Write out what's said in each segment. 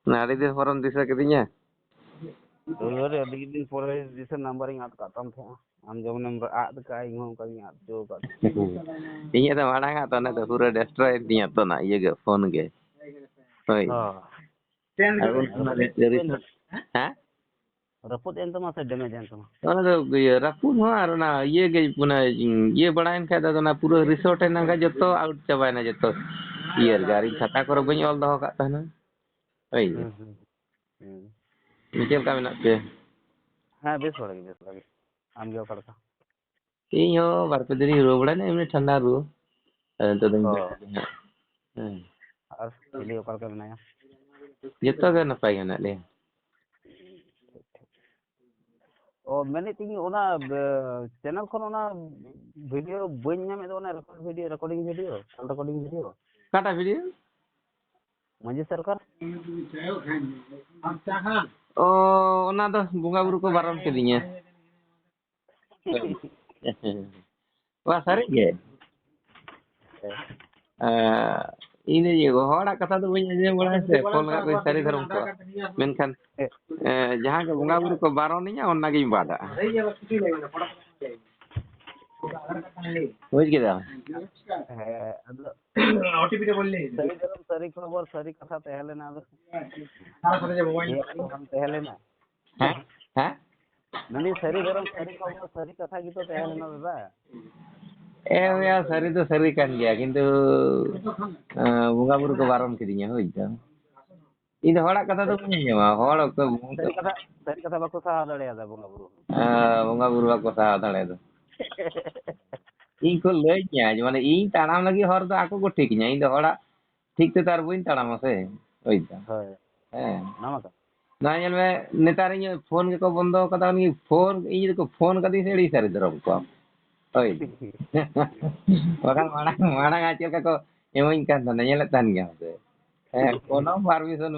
Nah, di forum desa ketinya. Dulu ada din pore disa number yang at katam tha. Am jom number at ka ing ka ing at jo ka. Inya tuh mana nggak tuh, tuh pura destroy dia tuh nak iya gak phone ge. Oi. Ha. Aku pernah dari hah? Rapot ento masa damage ento. Ona tuh iya rapun ho aro na iya ge puna iya badain kaya tuh na pura resort yang nggak joto out coba na joto. Iya garing kata koro banyak all dah kak tanah. Oi. Mikir kami nak ke. Ha bes lagi. Am jo ka. Iyo barpe dari ru bada na ini ठंडा ru. Tuh tuh. Ar ili okal ka menaya. Joto ge napai ga nak le. Oh, mene tingi ona channel kon ona video bañ nyame do ona recording video. Kata video? Manji sarkar. Oh, ona tuh bunga buru ko baron kedinya. Wah, sari ge. Ini juga hora kata tuh punya aja mulai se pol nggak ko sari terus ko. Menkan jahan ke bunga buru ko baron ninya onna ge imbada. বুঝ গেলাম ওটিপিটা বললি sorry খবর sorry কথা তাহলে না তার সাথে যে মোবাইল তাহলে না হ্যাঁ হ্যাঁ মানে সরি গরম সরি খবর সরি কথা gitu তাহলে না দাদা ya sari itu sari kan dia কিন্তু bunga buru ko baron kedinya হইতা ini hora kata tuh punya nyawa hora ko sari kata bako saha dareya bunga buru ko saha dareya ᱤᱧ ᱠᱚ ᱞᱟᱹᱭᱧᱟ ᱡᱮ ᱢᱟᱱᱮ ᱤᱧ ᱛᱟᱲᱟᱢ ᱞᱟᱹᱜᱤᱫ ᱦᱚᱨ ᱫᱚ ᱟᱠᱚ ᱠᱚ ᱴᱷᱤᱠᱤᱧᱟ ᱤᱧ ᱫᱚ ᱦᱚᱲᱟᱜ ᱴᱷᱤᱠ ᱛᱮ ᱛᱟᱨ ᱵᱟᱹᱧ ᱛᱟᱲᱟᱢᱟ ᱥᱮ ᱵᱩᱡᱽᱫᱟᱢ ᱦᱮᱸ ᱱᱚᱣᱟ ᱧᱮᱞ ᱢᱮ ᱱᱮᱛᱟᱨ ᱤᱧ ᱯᱷᱳᱱ ᱜᱮᱠᱚ ᱵᱚᱱᱫᱚ ᱠᱟᱫᱟ ᱩᱱᱤ ᱯᱷᱳᱱ ᱤᱧ ᱡᱩᱫᱤ ᱠᱚ ᱯᱷᱳᱱ ᱠᱟᱫᱤᱧ ᱥᱮ ᱟᱹᱰᱤ ᱥᱟᱹᱨᱤ ᱫᱷᱚᱨᱚᱢ ᱠᱚᱣᱟ ᱦᱳᱭ ᱵᱟᱠᱷᱟᱱ ᱢᱟᱲᱟᱝ ᱪᱮᱫ ᱞᱮᱠᱟ ᱠᱚ ᱮᱢᱟᱹᱧ ᱠᱟᱱ ᱛᱟᱦᱮᱱᱟ ᱧᱮᱞᱮᱫ ᱛᱟᱦᱮᱱ ᱜᱮᱭᱟᱢ ᱥᱮ ᱦᱮᱸ ᱠᱳᱱᱳ ᱯᱟᱨᱢᱤᱥᱚᱱ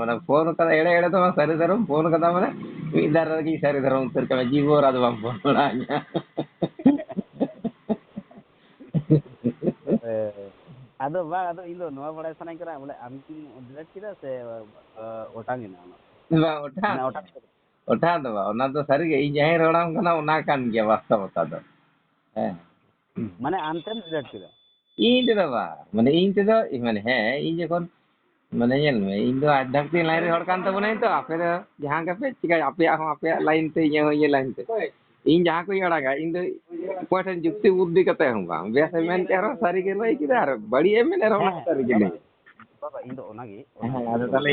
ᱢᱟᱱᱮ ᱯᱷᱳᱱ ᱠᱟᱫᱟ ᱮᱲᱮ ᱫᱚ ᱵᱟᱝ ᱥᱟᱹᱨᱤ ᱫᱷᱚᱨᱚᱢ ᱯᱷᱳᱱ ᱠᱟᱫᱟ ᱢᱟᱱᱮ ᱢᱤᱫ ᱫᱷᱟᱨᱮ ᱨᱮᱜᱮ ᱥᱟᱹᱨᱤ ᱫᱷᱚᱨᱚᱢ ᱩᱛᱟᱹᱨ ᱠᱟᱜ ᱢᱮ ᱡᱤᱵᱚᱱ ᱟᱫᱚ ᱵᱟᱢ ᱯᱷᱳᱱ ᱵᱟᱲᱟᱧᱟ ᱟᱫᱚ ᱵᱟᱝ ᱟᱫᱚ ᱤᱧ ᱫᱚ ᱱᱚᱣᱟ ᱵᱟᱲᱟᱭ ᱥᱟᱱᱟᱧ ᱠᱟᱱᱟ ᱵᱚᱞᱮ ᱟᱢ ᱠᱤ ᱰᱤᱞᱮᱴ ᱠᱮᱫᱟ ᱥᱮ ᱚᱴᱟᱝ ᱮᱱᱟ ᱚᱱᱟ bang udah tuh bang ona tuh sari ge ᱤᱧ ᱡᱟᱦᱟᱸᱭ ᱨᱚᱲᱟᱢ ᱠᱟᱱᱟ ᱚᱱᱟ ᱠᱟᱱ ᱜᱮᱭᱟ ᱵᱟᱥᱛᱚᱵᱚᱛᱟ ᱫᱚ ᱦᱮᱸ ᱢᱟᱱᱮ ᱟᱢᱛᱮᱢ ᱰᱤᱞᱮᱴ ᱠᱮᱫᱟ ᱤᱧ ᱛᱮᱫᱚ ᱵᱟᱝ ᱢᱟᱱᱮ ᱤᱧ ᱛᱮᱫᱚ ᱢᱟᱱᱮ ᱦᱮᱸ ᱤᱧ ᱡᱚᱠᱷᱚᱱ ᱢᱟᱱᱮ ᱧᱮᱞ ᱢᱮ ᱤᱧ ᱫᱚ ᱟᱫᱷᱟᱠᱛᱤ ᱞᱟᱭᱤᱱ ᱨᱮ ᱦᱚᱲ ᱠᱟᱱ ᱛᱟᱵᱚᱱᱟᱹᱧ ᱛᱚ ᱟᱯᱮ ᱫᱚ ᱡᱟᱦᱟᱸ ᱜᱮᱯᱮ ᱪᱤᱠᱟᱹᱭ ᱟᱯᱮᱭᱟᱜ ᱦᱚᱸ ᱟᱯᱮᱭᱟᱜ ᱞᱟᱭᱤᱱ te ᱤᱧᱟᱹᱜ ᱦᱚᱸ ᱤᱧᱟᱹᱜ ᱞᱟᱭᱤᱱ te ᱤᱧ ᱡᱟᱦᱟᱸ ᱠᱚᱧ ᱟᱲᱟᱜᱟ ᱤᱧ ᱫᱚ ᱚᱠᱚᱭ ᱴᱷᱮᱱ ᱡᱩᱠᱛᱤ ᱵᱩᱫᱽᱫᱷᱤ ᱠᱟᱛᱮ ᱦᱚᱸ ᱵᱟᱝ ᱵᱮᱥ ᱮ ᱢᱮᱱ ᱠᱮᱫ ᱨᱮᱦᱚᱸ ᱥᱟᱹᱨᱤ ᱜᱮ ᱞᱟᱹᱭ ᱠᱮᱫᱟ ᱟᱨ ᱵᱟᱹᱲᱤᱡ ᱮ ᱢᱮᱱ ᱨᱮᱦᱚᱸ ᱚᱱᱟ ᱥᱟᱹᱨᱤ ᱜᱮ ᱞᱟᱹᱭ ᱵᱟᱵᱟ ᱤᱧ ᱫᱚ ᱚᱱᱟᱜᱮ ᱟᱫᱚ ᱛᱟᱦᱞᱮ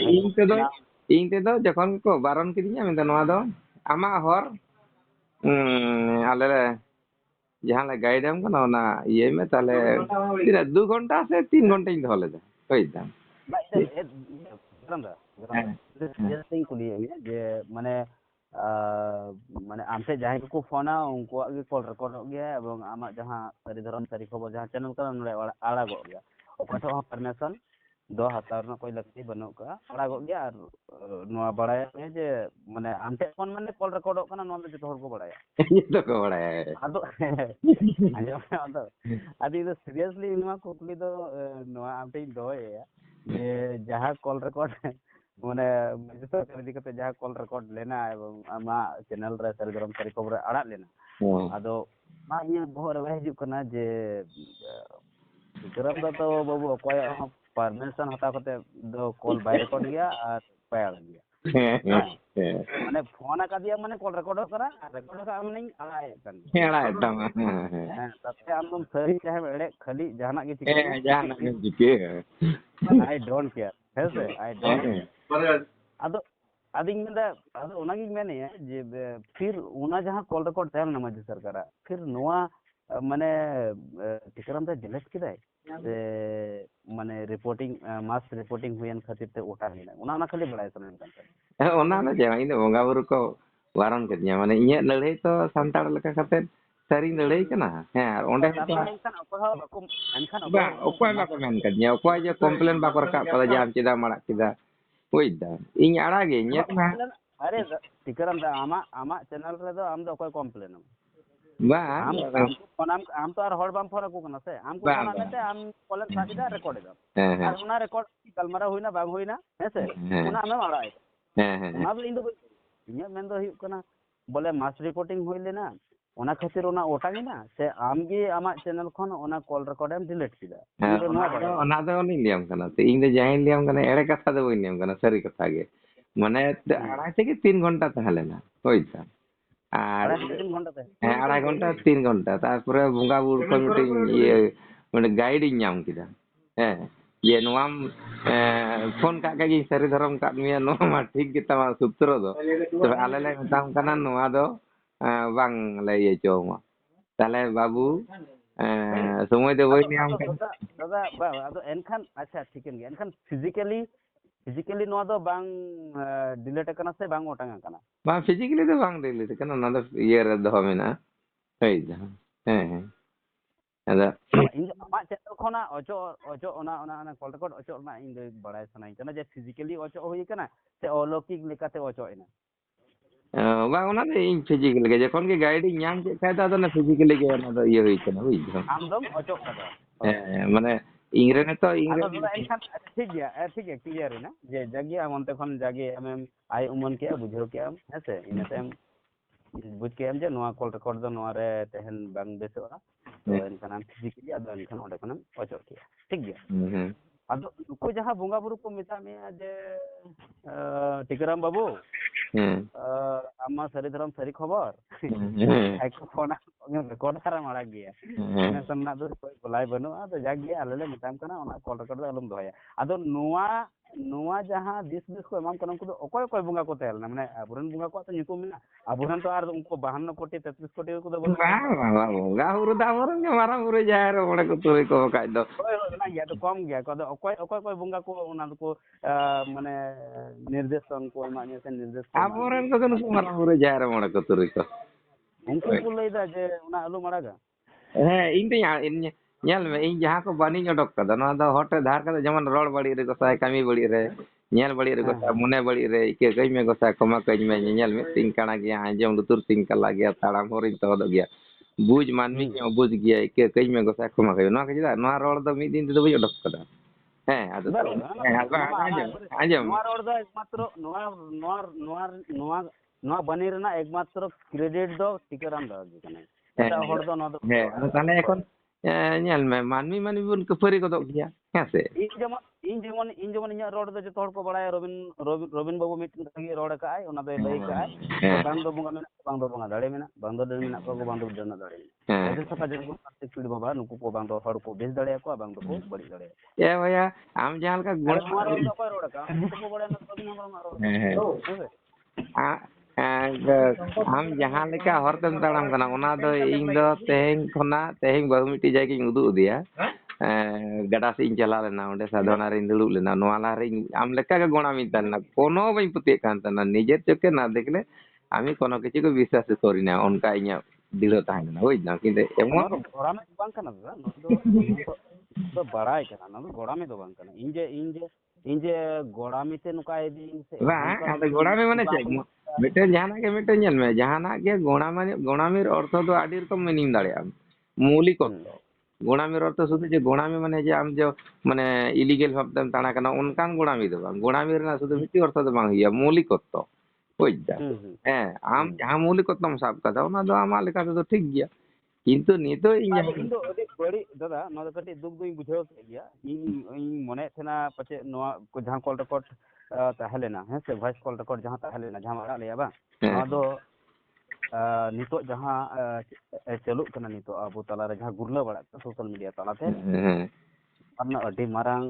ᱤᱧ ᱛᱮᱫᱚ ᱡᱚᱠᱷᱚᱱ ᱠᱚ ᱵᱟᱨᱚᱱ ᱠᱤᱫᱤᱧᱟ ᱢᱮᱱᱫᱟ ᱱᱚᱣᱟ ᱫᱚ ᱟᱢᱟᱜ ᱦᱚᱨ ᱟᱞᱮ ᱡᱟᱦᱟᱸ ᱞᱮ ᱜᱟᱭᱤᱰ ᱮᱢ ᱠᱟᱱᱟ ᱚᱱᱟ ᱤᱭᱟᱹᱭ ᱢᱮ ᱛᱟᱦᱞᱮ ᱛᱤᱱᱟᱹᱜ 2 ঘন্টা ᱥᱮ 3 ঘন্টাᱧ ᱫᱚᱦᱚ ᱞᱮᱫᱟ ᱵᱩᱡᱽᱫᱟᱢ ᱡᱮᱥᱮᱧ ᱠᱩᱞᱤᱭᱮᱫ ᱢᱮᱭᱟ ᱡᱮ ᱢᱟᱱᱮ ᱢᱟᱱᱮ ᱟᱢ ᱴᱷᱮᱱ ᱡᱟᱦᱟᱸᱭ ᱠᱚᱠᱚ ᱯᱷᱳᱱᱟ ᱩᱱᱠᱩᱣᱟᱜ ᱜᱮ ᱠᱚᱞ ᱨᱮᱠᱚᱨᱰᱚᱜ ᱜᱮᱭᱟ ᱮᱵᱚᱝ ᱟᱢᱟᱜ ᱡᱟᱦᱟᱸ ᱥᱟᱹᱨᱤ ᱫᱷᱚᱨᱚᱢ ᱥᱟᱹᱨᱤ ᱠᱷᱚᱵᱚᱨ ᱡᱟᱦᱟᱸ ᱪᱮᱱᱮᱞ ᱠᱟᱱᱟ ᱱᱚᱰᱮ ᱟᱲᱟᱜᱚᱜ ᱜᱮᱭᱟ ᱚᱠᱚᱭ ᱴᱷᱮᱱ ᱦᱚᱸ ᱯᱟᱨᱢᱤᱥᱚᱱ ᱫᱚ ᱦᱟᱛᱟᱣ ᱨᱮᱱᱟᱜ ᱠᱳᱭ ᱞᱟᱹᱠᱛᱤ ᱵᱟᱹᱱᱩᱜ ᱠᱟᱜᱼᱟ ᱟᱲᱟᱜᱚᱜ ᱜᱮᱭᱟ ᱟᱨ ᱱᱚᱣᱟ ᱵᱟᱲᱟᱭᱚᱜ ᱜᱮᱭᱟ ᱡᱮ ᱢᱟᱱᱮ ᱟᱢ ᱴᱷᱮᱱ ᱠᱷᱚᱱ ᱢᱟᱱᱮ ᱠᱚᱞ ᱨᱮᱠᱚᱨᱰᱚᱜ ᱠᱟᱱᱟ ᱱᱚᱣᱟ ᱫᱚ ᱡᱚᱛᱚ ᱦᱚᱲ ᱠᱚ ᱵᱟᱲᱟᱭᱟ ᱡᱚᱛᱚ ᱠᱚ ᱵᱟᱲᱟᱭᱟ ᱟᱫᱚ ᱟᱸᱡᱚᱢ ᱟᱫᱚ ᱤᱧ ᱫᱚ ᱥᱤᱨᱤᱭᱟᱥᱞᱤ ᱱᱚᱣᱟ ᱠᱩᱠᱞᱤ ᱫᱚ ᱱᱚᱣᱟ ᱟᱢ ᱴᱷᱮᱱ ᱫᱚᱦᱚᱭᱮᱭᱟ ᱡᱮ ᱡᱟᱦᱟᱸ ᱠᱚᱞ ᱨᱮᱠᱚᱨᱰ ᱢᱟᱱᱮ ᱥᱚᱨᱠᱟর ᱤᱫᱤ ᱠᱟᱛᱮ ᱡᱟᱦᱟᱸ ᱠᱚᱞ ᱨᱮᱠᱚᱨᱰ ᱞᱮᱱᱟ ᱮᱵᱚᱝ ᱟᱢᱟᱜ ᱪᱮᱱᱮᱞ ᱨᱮ ᱥᱟᱹᱨᱤ ᱫᱷᱚᱨᱚᱢ ᱥᱟᱹᱨᱤ ᱠᱷᱚᱵᱚᱨ ᱟᱲᱟᱜ ᱞᱮᱱᱟ ᱟᱫᱚ ᱢᱟ ᱤᱧᱟᱹᱜ ᱵᱚᱦᱚᱜ ᱨᱮ ᱵᱟᱭ ᱦᱤᱡᱩᱜ ᱠᱟᱱᱟ ᱡᱮ ᱴᱤᱠᱟᱹᱨᱟᱢ ᱫᱟ ᱛᱚ ᱵᱟᱹᱵᱩ ᱚᱠᱚᱭᱟᱜ ᱦᱚᱸ ᱯᱟᱨᱢᱤᱥᱚᱱ ᱦᱟᱛᱟᱣ ᱠᱟᱛᱮ ᱫᱚ ᱠᱚᱞ ᱵᱟᱭ ᱨᱮᱠᱚᱨᱰ ᱜᱮᱭᱟ ᱟᱨ ᱵᱟᱭ ᱟᱲᱟᱜ ᱜᱮᱭᱟ ᱢᱟᱱᱮ ᱯᱷᱳᱱ ᱟᱠᱟᱫᱮᱭᱟ ᱢᱟᱱᱮ ᱠᱚᱞ ᱨᱮᱠᱚᱨᱰᱚᱜ ᱠᱟᱱᱟ ᱟᱨ ᱨᱮᱠᱚᱨᱰ ᱠᱟᱜ ᱢᱟᱱᱮᱧ ᱟᱲᱟᱜᱮᱫ ᱠᱟᱱ ᱟᱲᱟᱜ ᱛᱟᱢᱟ ᱦᱮᱸ ᱛᱟᱛᱮ ᱟᱢᱫᱚᱢ ᱥᱟᱹᱨᱤ ᱪᱟᱦᱮᱢ ᱮᱲᱮ ᱠᱷᱟᱹᱞᱤ ᱡᱟᱦᱟᱱᱟᱜ ᱜᱮ ᱪᱤᱠᱟᱹᱭ ᱢᱮ ᱡᱟᱦᱟᱱᱟᱜ ᱜᱮᱢ ᱪᱤᱠᱟᱹᱭᱟ I don't care ᱦᱮᱸᱥᱮ I don't care ᱟᱫᱚᱧ ᱢᱮᱱᱫᱟ ᱟᱫᱚ ᱚᱱᱟᱜᱤᱧ ᱢᱮᱱᱮᱭᱟ ᱡᱮ ᱯᱷᱤᱨ ᱚᱱᱟ ᱡᱟᱦᱟᱸ ᱠᱚᱞ ᱨᱮᱠᱚᱨᱰ ᱛᱟᱦᱮᱸᱞᱮᱱᱟ ᱢᱟᱹᱡᱷᱤ ᱥᱚᱨᱠᱟᱨᱟᱜ ᱯᱷᱤᱨ ᱱᱚᱣᱟ ᱢᱟᱱᱮ ᱴᱤᱠᱟᱹᱨᱟᱢ ᱫᱟ ᱰᱤᱞᱮᱴ ᱠᱮᱫᱟᱭ ᱥᱮ ᱢᱟᱱᱮ ᱨᱤᱯᱳর্টিং মাস রিপোর্টিং ᱦᱩᱭᱮᱱ ᱠᱷᱟᱹᱛᱤᱨ ᱛᱮ ᱚᱴᱟᱝ ᱮᱱᱟ ᱚᱱᱟ ᱠᱷᱟᱹᱞᱤ ᱵᱟᱲᱟᱭ ᱥᱟᱱᱟᱧ ᱠᱟᱱ ᱛᱟᱦᱮᱸᱫ ᱚᱱᱟ ᱫᱚ ᱪᱮᱫ ᱤᱧ ᱫᱚ ᱵᱚᱸᱜᱟ ᱵᱩᱨᱩ ᱠᱚ ᱵᱟᱨᱚᱱ ᱠᱤᱫᱤᱧᱟ ᱢᱟᱱᱮ ᱤᱧᱟᱹᱜ ᱞᱟᱹᱲᱦᱟᱹᱭ ᱛᱚ ᱥᱟᱱᱛᱟᱲ ᱞᱮᱠᱟ ᱠᱟᱛᱮ ᱥᱟᱹᱨᱤᱧ ᱞᱟᱹᱲᱦᱟᱹᱭ ᱠᱟᱱᱟ ᱦᱮᱸ ᱟᱨ ᱚᱸᱰᱮ ᱮᱱᱠᱷᱟᱱ ᱚᱠᱚᱭ ᱦᱚᱸ ᱵᱟᱝ ᱚᱠᱚᱭ ᱵᱟᱠᱚ ᱢᱮᱱ ᱠᱟᱫᱤᱧᱟ ᱚᱠᱚᱭ ᱡᱮ ᱠᱚᱢᱯᱞᱮᱱ ᱵᱟᱠᱚ ᱨᱟᱠᱟᱵ ᱠᱟᱫᱟ ᱡᱮ ᱟᱢ ᱪᱮᱫᱟᱜ ᱮᱢ ᱟᱲᱟᱜ ᱠᱮᱫᱟ ᱵᱩᱡᱽᱫᱟᱢ ᱤᱧ ᱟᱲᱟᱜᱤᱧ ᱧᱮᱞ ᱢᱮ ᱟᱨᱮ ᱴᱤᱠᱟᱹᱨᱟᱢ ᱫᱟ ᱟᱢᱟᱜ ᱪᱮᱱᱮᱞ ᱨᱮᱫᱚ ᱟᱢ ᱫᱚ ᱚᱠᱚᱭ ᱠᱚᱢᱯᱞᱮᱱ ᱟᱢ Bang. am to ar hor bam phone ko kana se am ko phone mete am kole sabi da record da ar una record galmara huina bang huina hese una am arai ona do indo inya men do huyuk kana bole mass reporting hoile na ona khatir ona otangina se am gi ama channel khon ona call record am delete kida ona do ni liam kana te ing de jahin liam kana ere katha do liam kana sari katha ge mane 2.5 থেকে 3 ঘন্টা তাহলে না হইতা আর 2.5 ঘন্টা 3 ঘন্টা তারপরে বঙ্গা বুড় committee ইয়ে মানে গাইডিং নাম কিদা হ্যাঁ ইয়ে নোয়াম ফোন কাকে সারি ধরম কামিয়া নোমা ঠিক গিতা মা সূত্র দো তবে আলে লে মেতাম কানা নোয়া দো বাং লে ইয়ে চোমা তাহলে বাবু সময় দে বই নিয়াম দাদা আদো এনখান আচ্ছা ঠিকন গে এনখান ফিজিক্যালি নোয়া দো বাং ডিলেট কানা সে বাং ওটাঙ্গা কানা বাং ফিজিক্যালি তো বাং ডিলেট কানা না দো ইয়ে রে দো হবে না এই যা হ্যাঁ ada ᱤᱧ ᱟᱢᱟᱜ ᱪᱮᱱᱮᱞ ᱠᱷᱚᱱᱟᱜ ᱚᱪᱚᱜ ᱚᱱᱟ ᱠᱚᱞ ᱨᱮᱠᱚᱨᱰ ᱚᱪᱚᱜ ᱨᱮᱱᱟᱜ ᱤᱧ ᱫᱚ ᱵᱟᱲᱟᱭ ᱥᱟᱱᱟᱧ ᱠᱟᱱᱟ ᱡᱮ ᱯᱷᱤᱡᱤᱠᱮᱞᱤ ᱚᱪᱚᱜ ᱦᱩᱭ ᱟᱠᱟᱱᱟ ᱥᱮ ᱚᱞौकिक ᱞᱮᱠᱟᱛᱮ ᱚᱪᱚᱜ ᱮᱱᱟ bang ona de ing physical ge jekon ge guide nyam ke khay da na physical ge ona do iye hoy kana bui ᱟᱢ ᱫᱚᱢ ᱚᱪᱚᱜ ᱠᱟᱫᱟ mane ingre ne to ingre ᱟᱫᱚ ᱮᱱᱠᱷᱟᱱ ᱴᱷᱤᱠ ᱜᱮᱭᱟ ᱠᱞᱤᱭᱟᱨ ᱮᱱᱟ ᱡᱮ ᱡᱟᱜᱮ ᱟᱢ ᱚᱱᱛᱮ ᱠᱷᱚᱱ ᱡᱟᱜᱮ ᱟᱢᱮᱢ ᱟᱭ ᱩᱢᱟᱹᱱ ᱠᱮᱜᱼᱟ ᱵᱩᱡᱷᱟᱹᱣ ᱠᱮᱜᱼᱟᱢ ᱦᱮᱸᱥᱮ ᱤᱱᱟᱹ ᱛᱟᱭᱚᱢ बुझ के जे नोआ कॉल रिकॉर्ड दो नोआ रे तहन बांग बेसोआ तो एनखान हम फिजिकली अदो एनखान ओडे खनम ओचो किया ठीक गया अदो को जहां बोंगा बुरु को मेता में जे टिकराम बाबू आमा सरी धरम सरी खबर एक फोन रिकॉर्ड करा मारा गया ने सन्ना दो कोई बुलाय बनो तो जाग गया आले मेताम कना ओना कॉल रिकॉर्ड दो अलम दोया अदो नोआ जहां दिस को एमाम कनम को ओकोय कोय बुंगा को तेल माने अबुरन बुंगा को तो निको मिना अबुरन तो आर उनको 52 कोटी 33 कोटी को दो बा बुंगा हुरु दा मोरन के मारा हुरु जाहर ओडे को तुई को का दो ओय ना या तो कम गया को ओकोय कोय बुंगा को ओना को माने निर्देशन को माने से निर्देश अबुरन को तो मारा हुरु जाहर मोडे को तुई को उनको को लैदा जे ओना आलू मारागा ᱤᱧ ᱫᱚ ᱧᱮᱞ ᱢᱮ ᱤᱧ ᱡᱟᱦᱟᱸ ᱠᱚ ᱵᱟᱹᱱᱤᱧ ᱚᱰᱚᱠ ᱠᱟᱫᱟ ᱱᱚᱣᱟ ᱫᱚ ᱦᱚᱴ ᱫᱷᱟᱨ ᱠᱟᱛᱮ ᱡᱮᱢᱚᱱ ᱨᱚᱲ ᱵᱟᱹᱲᱤᱡ ᱨᱮ ᱜᱚᱥᱟᱭ ᱠᱟᱹᱢᱤ ᱵᱟᱹᱲᱤᱡ ᱨᱮ ᱧᱮᱞ ᱵᱟᱹᱲᱤᱡ ᱨᱮ ᱜᱚᱥᱟᱭ ᱢᱚᱱᱮ ᱵᱟᱹᱲᱤᱡ ᱨᱮ ᱤᱠᱟᱹ ᱠᱟᱹᱧ ᱢᱮ ᱜᱚᱥᱟᱭ ᱠᱚᱢᱟ ᱠᱟᱹᱧ ᱢᱮ ᱧᱮᱧᱮᱞ ᱢᱮ ᱛᱤᱧ ᱠᱟᱬᱟ ᱜᱮᱭᱟ ᱟᱸᱡᱚᱢ ᱞᱩᱛᱩᱨ ᱛᱤᱧ ᱠᱟᱞᱟ ᱜᱮᱭᱟ ᱛᱟᱲᱟᱢ ᱦᱚᱨᱤᱧ ᱛᱚᱦᱚᱫᱚᱜ ᱜᱮᱭᱟ ᱵᱩᱡ ᱢᱟᱱᱢᱤ ᱧᱚᱜ ᱵᱩᱡ ᱜᱮᱭᱟ ᱤᱠᱟᱹ ᱠᱟᱹᱧ ᱢᱮ ᱜᱚᱥᱟᱭ ᱠᱚᱢᱟ ᱠᱟᱹᱧ ᱱᱚᱣᱟ ᱠᱚ ᱪᱮᱫᱟᱜ ᱱᱚᱣᱟ ᱨᱚᱲ ᱫᱚ ᱢᱤᱫ ᱫᱤᱱ ᱛᱮᱫᱚ ᱵᱟᱹᱧ ᱚᱰᱚᱠ ᱠᱟᱫᱟ ᱦᱮᱸ ᱟᱫᱚ ᱟᱸᱡᱚᱢ नोआ रोड दा एकमात्र नोआ बनी रेना एकमात्र क्रेडिट दो टिकराम दा कने एटा होड़ दो न दो ताले এখন ñal me मानमी बन कफरी को दो गया हेसे इन जेमन इnya रोड दो जतो को बड़ाय रबिन बाबू मीटिंग के रोड का आय ओना दे लई का आय बांग दो बुंगा दाड़े मेना बांग दो मेना को बांग दो जन दाड़े एसे सका जन को स्पीड बाबा नुकु को बांग दो हड़ को बेस दाड़े को बांग दो को बड़ी दाड़े ए भैया हम जहां का गुण रोड का रोड का को बड़े न रबिन मारो आम जहां लेका हर तेम ताड़ाम कना ओना दो इन दो तेहें खना तेहें बहु मिटी जायगा इन उदु दिया गडा से इन चला लेना ओंडे साधना रे दुड़ुब लेना नोआ ला रे आम लेका के गोणा मिताना कोनो बई पुते कान तना निजे चके ना देखले आमी कोनो किछि को विश्वास करि ना उनका इया दिलो ताहना होई ना किंतु एमन गोड़ा में बांग कना तो बड़ाई कना ना गोड़ा में दो बांग कना इंजे गोड़ा में ते नुका एदी से बा आदे गोड़ा में माने चेक मिटे जाना के मिटे ñel में जहाना के गोणामीर अर्थ दो आडी रकम मीनिंग दाड़िया मौलिक अर्थ गोणामीर अर्थ शुधु जे गोणामी माने जे आम जो माने इलीगल भाबतेम ताना कना उनकान गोणामी दो बांग गोणामीर ना शुधु मिटी अर्थ दो बांग हिया मौलिक अर्थ बुझदा आम जहां मौलिक अर्थ साब कदा ओना दो आमा लेका तो ठीक गया किंतु नितो इन दो अदि बड़ी दादा न कटी दुख दुई बुझाव गया इन मने थेना पचे नोआ को जहां कॉल रिकॉर्ड ताहलेना है से वॉइस कॉल रिकॉर्ड जहां ताहलेना जहां मारा लेया बा आदो नितो जहां चलुक कना नितो अबो तला रे जहां गुरला बड़ा सोशल मीडिया तलाते अपना अडी मारांग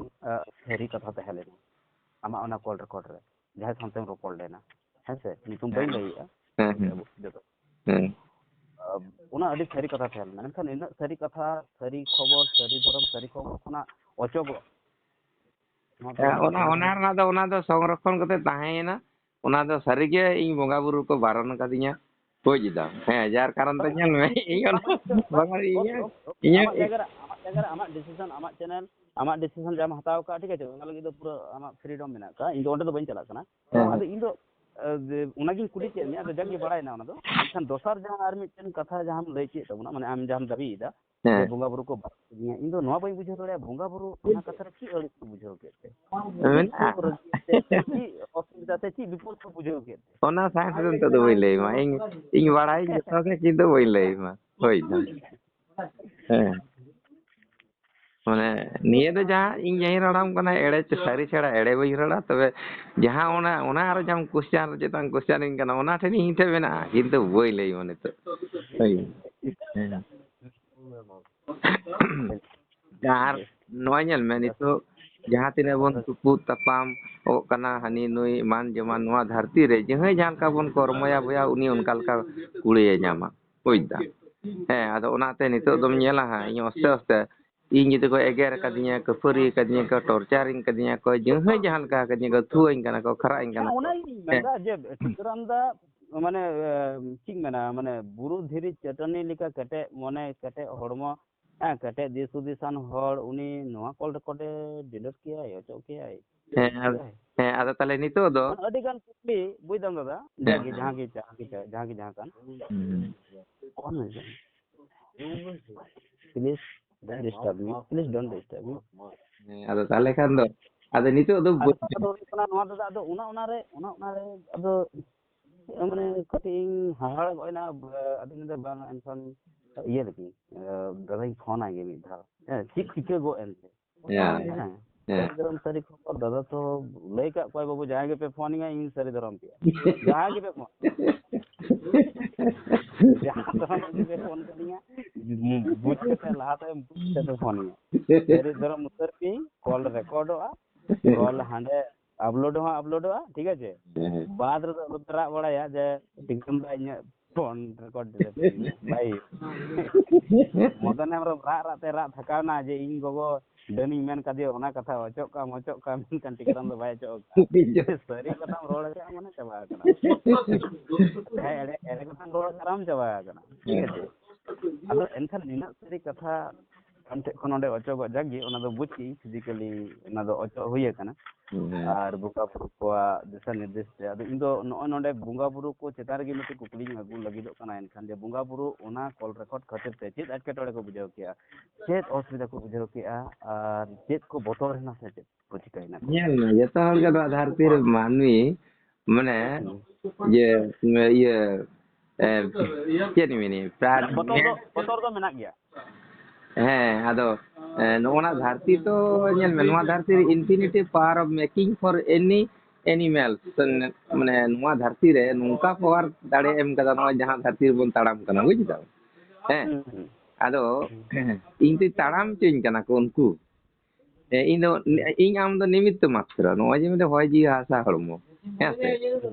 सरी कथा ताहलेना आमा ओना कॉल रिकॉर्ड रे जहां संतेम रिकॉर्ड लेना है से नितुम बई लईया जतो ओना अडी सरी कथा ताहलेना मेनखान इन सरी कथा सरी खबर सरी धरम सरी खबर ओना अचोगो ओना दो संरक्षण करते ताहेना ओना दो सारी के इन बोंगा बुरु को बारन कादिया बुझदा हैं जार कारण तो ñal me इन बांगा इया अगर आमा डिसीजन जाम हताव का ठीक है ओना लगी दो पूरा आमा फ्रीडम मेना का इन दो ओंडे दो बइन चला कना आदो इन दो ᱚᱱᱟᱜᱤᱧ ᱠᱩᱞᱤ ᱠᱮᱫ ᱢᱮᱭᱟ, ᱟᱫᱚ ᱡᱟᱜᱮ ᱵᱟᱲᱟᱭᱱᱟ ᱚᱱᱟ ᱫᱚ᱾ ᱮᱱᱠᱷᱟᱱ ᱫᱚᱥᱟᱨ ᱡᱟᱦᱟᱸ ᱟᱨ ᱢᱤᱫᱴᱮᱱ ᱠᱟᱛᱷᱟ ᱡᱟᱦᱟᱸᱢ ᱞᱟᱹᱭ ᱪᱮᱫ ᱛᱟᱵᱚᱱᱟ, ᱢᱟᱱᱮ ᱟᱢ ᱡᱟᱦᱟᱸᱢ ᱫᱟᱹᱵᱤᱭᱮᱫᱟ ᱡᱮ ᱵᱚᱸᱜᱟ ᱵᱩᱨᱩ ᱠᱚ ᱵᱟᱲᱟᱭ ᱠᱤᱫᱤᱧᱟ, ᱤᱧ ᱫᱚ ᱱᱚᱣᱟ ᱵᱟᱹᱧ ᱵᱩᱡᱷᱟᱹᱣ ᱫᱟᱲᱮᱭᱟᱜᱼᱟ ᱵᱚᱸᱜᱟ ᱵᱩᱨᱩ ᱚᱱᱟ ᱠᱟᱛᱷᱟ ᱨᱮ ᱪᱮᱫ ᱟᱹᱲᱤᱥ ᱠᱚ ᱵᱩᱡᱷᱟᱹᱣ ᱠᱮᱫ ᱛᱮ, ᱪᱮᱫ ᱠᱚ ᱨᱟᱹᱜᱤ ᱛᱮ, ᱪᱮᱫ ᱚᱥᱩᱵᱤᱫᱟ ᱛᱮ, ᱪᱮᱫ ᱵᱤᱯᱚᱫ ᱠᱚ ᱵᱩᱡᱷᱟᱹᱣ ᱠᱮᱫ ᱛᱮ? ᱚᱱᱟ ᱥᱟᱭᱮᱱᱥ ᱫᱚ ᱱᱤᱛᱚᱜ ᱫᱚ ᱵᱟᱹᱧ ᱞᱟᱹᱭᱟᱢᱟ, ᱤᱧ ᱵᱟᱲᱟᱭᱟᱹᱧ ᱡᱚᱛᱚ ᱜᱮ, ᱠᱤᱱᱛᱩ ᱵᱟᱹᱧ ᱞᱟᱹᱭᱟᱢᱟ ᱦᱳᱭ ᱫᱟ ᱦᱮᱸ ᱢᱟᱱᱮ ᱱᱤᱭᱟᱹ ᱫᱚ ᱡᱟᱦᱟᱸ ᱤᱧ ᱡᱟᱦᱟᱸᱧ ᱨᱚᱲᱟᱢ ᱠᱟᱱᱟ ᱮᱲᱮ ᱥᱟᱹᱨᱤ ᱪᱷᱟᱲᱟ ᱮᱲᱮ ᱵᱟᱹᱧ ᱨᱚᱲᱟ, ᱛᱚᱵᱮ ᱡᱟᱦᱟᱸ ᱚᱱᱟ ᱟᱨᱚ ᱡᱟᱦᱟᱸ ᱠᱳᱥᱪᱟᱱ ᱪᱮᱛᱟᱱ ᱠᱳᱥᱪᱟᱱᱤᱧ ᱠᱟᱱᱟ ᱚᱱᱟ ᱴᱷᱮᱱ ᱤᱧ ᱴᱷᱮᱱ ᱢᱮᱱᱟᱜᱼᱟ, ᱠᱤᱱᱛᱩ ᱵᱟᱹᱧ ᱞᱟᱹᱭᱟᱢᱟ ᱱᱤᱛᱚᱜ ᱦᱳᱭ ᱟᱨ ᱱᱚᱣᱟ ᱧᱮᱞ ᱢᱮ ᱱᱤᱛᱚᱜ ᱡᱟᱦᱟᱸ ᱛᱤᱱᱟᱹᱜ ᱵᱚᱱ ᱛᱩᱯᱩᱫ ᱛᱟᱯᱟᱢ ᱚᱜ ᱠᱟᱱᱟ ᱦᱟᱹᱱᱤ ᱱᱩᱭ ᱮᱢᱟᱱ ᱡᱮᱢᱚᱱ ᱱᱚᱣᱟ ᱫᱷᱟᱹᱨᱛᱤ ᱨᱮ ᱡᱟᱦᱟᱸᱭ ᱡᱟᱦᱟᱸ ᱞᱮᱠᱟ ᱵᱚᱱ ᱠᱚᱨᱢᱚᱭᱟ ᱵᱚᱭᱟ ᱩᱱᱤ ᱚᱱᱠᱟ ᱞᱮᱠᱟ ᱠᱩᱲᱟᱹᱭᱮ ᱧᱟᱢᱟ ᱵᱩᱡᱽ ᱫᱟᱢ᱾ ᱦᱮᱸ ᱟᱫᱚ ᱚᱱᱟᱛᱮ ᱱᱤᱛᱚᱜ ᱫᱚᱢ ᱧᱮᱞᱟ ᱦᱟᱸᱜ ᱤᱧ ᱟᱥᱛᱮ ᱟᱥᱛᱮ ᱤᱧ ᱡᱩᱫᱤ ᱠᱚ ᱮᱜᱮᱨ ᱟᱠᱟᱫᱤᱧᱟ, ᱠᱷᱟᱹᱯᱟᱹᱨᱤ ᱟᱠᱟᱫᱤᱧᱟ ᱠᱚ, ᱴᱚᱨᱪᱟᱨᱤᱧ ᱠᱟᱫᱤᱧᱟ ᱠᱚ, ᱡᱟᱹᱦᱟᱹᱭ ᱡᱟᱦᱟᱸ ᱞᱮᱠᱟ ᱟᱠᱟᱫᱤᱧᱟ ᱠᱚ, ᱛᱷᱩᱣᱟᱹᱧ ᱠᱟᱱᱟ ᱠᱚ, ᱠᱷᱟᱨᱟᱜ ᱤᱧ ᱠᱟᱱᱟ ᱠᱚ, ᱚᱱᱟᱜᱤᱧ ᱦᱮᱸ ᱢᱮᱱᱫᱟ ᱡᱮ ᱴᱤᱠᱟᱹᱨᱟᱢ ᱫᱟ ᱢᱟᱱᱮ ᱪᱮᱫ ᱤᱧ ᱢᱮᱱᱟ, ᱢᱟᱱᱮ ᱵᱩᱨᱩ ᱫᱷᱤᱨᱤ ᱪᱟᱹᱴᱟᱹᱱᱤ ᱞᱮᱠᱟ ᱠᱮᱴᱮᱡ ᱢᱚᱱᱮ, ᱠᱮᱴᱮᱡ ᱦᱚᱲᱢᱚ, ᱦᱮᱸ ᱠᱮᱴᱮᱡ ᱫᱤᱥ ᱦᱩᱫᱤᱥᱟᱱ ᱦᱚᱲ, ᱩᱱᱤ ᱱᱚᱣᱟ ᱠᱚᱞ ᱨᱮᱠᱚᱨᱰᱮ ᱰᱤᱞᱤᱴ ᱠᱮᱭᱟᱭ, ᱚᱪᱚᱜ ᱠᱮᱭᱟᱭ? ᱦᱮᱸ ᱟᱫᱚ ᱛᱟᱦᱞᱮ ᱱᱤᱛᱚᱜ ᱫᱚ ᱟᱹᱰᱤ ᱜᱟᱱ ᱠᱩᱠᱞᱤ ᱵᱩᱡ ᱫᱟᱢ ᱫᱟᱫᱟ, ᱡᱟᱜᱮ ᱡᱟᱦᱟᱸ ᱜᱮ ᱡᱟᱦᱟᱸ ᱠᱟᱱ please disturb me, please don't disturb me. আদো তাহলে খান দো আদো নিতো দো ᱟᱫᱚ ᱠᱟᱛᱷᱟ ᱫᱚ ᱦᱩᱭᱩᱜ ᱠᱟᱱᱟ ᱱᱚᱣᱟ ᱫᱟᱫᱟ, ᱟᱫᱚ ᱚᱱᱟᱨᱮ ᱟᱫᱚ ᱢᱟᱱᱮ ᱠᱟᱹᱴᱤᱡ ᱤᱧ ᱦᱟᱦᱟᱲᱟ ᱜᱚᱫ ᱮᱱᱟ, ᱟᱫᱚᱧ ᱢᱮᱱᱫᱟ ᱵᱟᱝ ᱮᱱᱠᱷᱟᱱ ᱤᱭᱟᱹ ᱞᱮᱜᱮ ᱫᱟᱫᱟᱧ ᱯᱷᱳᱱᱟᱭ ᱜᱮ ᱢᱤᱫ ᱫᱷᱟᱣ, ᱦᱮᱸ ᱪᱮᱫ ᱪᱤᱠᱟᱹ ᱜᱚᱫ ᱮᱱᱛᱮ, ᱦᱮᱸ ᱥᱟᱹᱨᱤ ᱫᱷᱚᱨᱚᱢ ᱥᱟᱹᱨᱤ ᱠᱷᱚᱵᱚᱨ ᱫᱟᱫᱟ ᱛᱚ ᱞᱟᱹᱭ ᱠᱟᱜ ᱠᱚᱣᱟᱭ ᱵᱟᱹᱵᱩ ᱡᱟᱦᱟᱸᱭ ᱜᱮᱯᱮ ᱯᱷᱳᱱᱤᱧᱟ ᱤᱧ ᱥᱟᱹᱨᱤ ᱫᱷᱚᱨᱚᱢ ᱯᱮᱭᱟ, ᱡᱟᱦᱟᱸᱭ ᱜᱮᱯᱮ ᱯᱷᱳᱱ ᱡᱟᱦᱟᱸ ᱫᱷᱚᱨᱚᱢ ᱨᱮᱜᱮ ᱯᱮ ᱯᱷᱳᱱ ᱠᱟᱹᱫᱤᱧᱟ ᱵᱩᱡ ᱠᱟᱛᱮ ᱞᱟᱦᱟ ᱛᱟᱭᱚᱢ ᱵᱩᱡ ᱠᱟᱛᱮ ᱯᱮ ᱯᱷᱳᱱᱤᱧᱟ, ᱥᱟᱹᱨᱤ ᱫᱷᱚᱨᱚᱢ ᱩᱛᱟᱹᱨ ᱯᱮᱭᱟᱹᱧ, ᱠᱚᱞ ᱨᱮᱠᱚᱨᱰᱚᱜᱼᱟ, ᱠᱚᱞ ᱦᱟᱸᱰᱮ ᱟᱯᱞᱳᱰ ᱦᱚᱸ ᱟᱯᱞᱳᱰᱚᱜᱼᱟ, ᱴᱷᱤक আছে, ᱵᱟᱫ ᱨᱮᱫᱚ ᱟᱞᱚᱯᱮ ᱨᱟᱜ ᱵᱟᱲᱟᱭᱟ ᱡᱮ ᱴᱤᱠᱟᱹᱢ ᱫᱟ ᱤᱧᱟᱹᱜ ᱯᱷᱳᱱ ᱨᱮᱠᱚᱨᱰ ᱰᱤᱞᱤᱴ ᱠᱟᱹᱫᱤᱧᱟ ᱵᱷᱟই ᱢᱚᱫᱚᱱ ᱦᱮᱢᱵᱨᱚᱢ ᱨᱟᱜ ᱛᱮ ᱨᱟᱜ ᱛᱷᱟᱠᱟᱣᱱᱟ ᱡᱮ ᱤᱧ ᱜᱚᱜᱚ ᱰᱟᱹᱱᱤᱧ ᱢᱮᱱ ᱠᱟᱫᱮᱭᱟ ᱚᱱᱟ ᱠᱟᱛᱷᱟ ᱚᱪᱚᱜ ᱠᱟᱢ ᱢᱮᱱᱠᱷᱟᱱ ᱴᱤᱠᱟᱹᱨᱟᱢ ᱫᱚ ᱵᱟᱭ ᱚᱪᱚᱜ ᱠᱟᱜᱼᱟ, ᱥᱟᱹᱨᱤ ᱠᱟᱛᱷᱟᱢ ᱨᱚᱲ ᱠᱟᱜᱼᱟ ᱢᱟᱱᱮ ᱪᱟᱵᱟ ᱟᱠᱟᱱᱟ, ᱦᱮᱸ ᱮᱲᱮ ᱠᱟᱛᱷᱟᱢ ᱨᱚᱲ ᱠᱟᱜᱼᱟᱢ ᱪᱟᱵᱟ ᱟᱠᱟᱱᱟ, ᱴᱷᱤक আছে। ᱟᱫᱚ ᱮᱱᱠᱷᱟᱱ ᱱᱤᱱᱟᱹᱜ ᱥᱟᱹᱨᱤ ᱠᱟᱛᱷᱟ ᱟᱢ ᱴᱷᱮᱡ ᱠᱷᱚᱱ ᱚᱸᱰᱮ ᱚᱪᱚᱜᱚᱜ ᱡᱟᱜᱮ ᱚᱱᱟ ᱫᱚ ᱵᱩᱡᱽ ᱠᱤᱧ ᱯᱷᱤᱡᱤᱠᱮᱞᱤ ᱚᱱᱟ ᱫᱚ ᱚᱪᱚᱜ ᱦᱩᱭ ᱟᱠᱟᱱᱟ, ᱟᱨ ᱵᱚᱸᱜᱟ ᱵᱩᱨᱩ ᱠᱚᱣᱟᱜ ᱫᱤᱥᱟ ᱱᱤᱨᱫᱮᱥ ᱛᱮ, ᱟᱫᱚ ᱤᱧ ᱫᱚ ᱱᱚᱜᱼᱚᱭ ᱱᱚᱰᱮ ᱵᱚᱸᱜᱟ ᱵᱩᱨᱩ ᱠᱚ ᱪᱮᱛᱟᱱ ᱨᱮᱜᱮ ᱢᱤᱫᱴᱮᱱ ᱠᱩᱠᱞᱤᱧ ᱟᱹᱜᱩ ᱞᱟᱹᱜᱤᱫᱚᱜ ᱠᱟᱱᱟ, ᱮᱱᱠᱷᱟᱱ ᱡᱮ ᱵᱚᱸᱜᱟ ᱵᱩᱨᱩ ᱚᱱᱟ ᱠᱚᱞ ᱨᱮᱠᱚᱨᱰ ᱠᱷᱟᱹᱛᱤᱨ ᱛᱮ ᱪᱮᱫ ᱮᱴᱠᱮᱴᱚᱬᱮ ᱠᱚ ᱵᱩᱡᱷᱟᱹᱣ ᱠᱮᱜᱼᱟ, ᱪᱮᱫ ᱚᱥᱩᱵᱤᱫᱟ ᱠᱚ ᱵᱩᱡᱷᱟᱹᱣ ᱠᱮᱜᱼᱟ, ᱟᱨ ᱪᱮᱫ ᱠᱚ ᱵᱚᱛᱚᱨᱮᱱᱟ ᱥᱮ ᱪᱮᱫ ᱠᱚ ᱪᱤᱠᱟᱹᱭᱮᱱᱟ ᱠᱚ? ᱧᱮᱞ ᱢᱮ ᱡᱚᱛᱚ ᱦᱚᱲ ᱜᱮ ᱱᱚᱣᱟ ᱫᱷᱟᱹᱨᱛᱤ ᱨᱮ ᱢᱟᱹᱱᱢᱤ ᱢᱟᱱᱮ ᱤᱭᱟᱹ ᱤᱭᱟᱹ ᱪᱮᱫ ᱤᱧ ᱢᱮᱱᱟ ᱵᱚᱛᱚᱨ ᱫᱚ ᱢᱮᱱᱟᱜ ᱜᱮᱭᱟ, ᱦᱮᱸ ᱟᱫᱚ ᱱᱚᱜᱼᱱᱟ ᱫᱷᱟᱹᱨᱛᱤ ᱛᱚ ᱧᱮᱞ ᱢᱮ ᱱᱚᱣᱟ ᱫᱷᱟᱹᱨᱛᱤ ᱨᱮ ᱤᱱফᱤᱱᱤᱴᱤ ᱯᱟᱣᱟᱨ ᱚফ ᱢᱮকিং ᱯᱷᱚᱨ ᱮᱱᱤ ᱮᱱᱤᱢᱮᱞ, ᱢᱟᱱᱮ ᱱᱚᱣᱟ ᱫᱷᱟᱹᱨᱛᱤ ᱨᱮ ᱱᱚᱝᱠᱟ ᱯᱟᱣᱟᱨ ᱫᱟᱲᱮ ᱮᱢ ᱠᱟᱫᱟ ᱱᱚᱜᱼᱚᱭ ᱡᱟᱦᱟᱸ ᱫᱷᱟᱹᱨᱛᱤ ᱨᱮᱵᱚᱱ ᱛᱟᱲᱟᱢ ᱠᱟᱱᱟ ᱵᱩᱡ ᱫᱟᱢ, ᱦᱮᱸ ᱟᱫᱚ ᱤᱧ ᱛᱚ ᱛᱟᱲᱟᱢ ᱦᱚᱪᱚᱧ ᱠᱟᱱᱟ ᱠᱚ ᱩᱱᱠᱩ, ᱤᱧ ᱟᱢ ᱫᱚ ᱱᱤᱢᱤᱛᱛᱚ ᱢᱟᱛᱨᱚ, ᱱᱚᱜᱼᱚᱭ ᱡᱮ ᱢᱤᱫᱴᱮᱱ ᱦᱚᱭ ᱡᱤᱣᱤ ᱦᱟᱥᱟ ᱦᱚᱲᱢᱚ, ᱦᱮᱸ ᱥᱮ,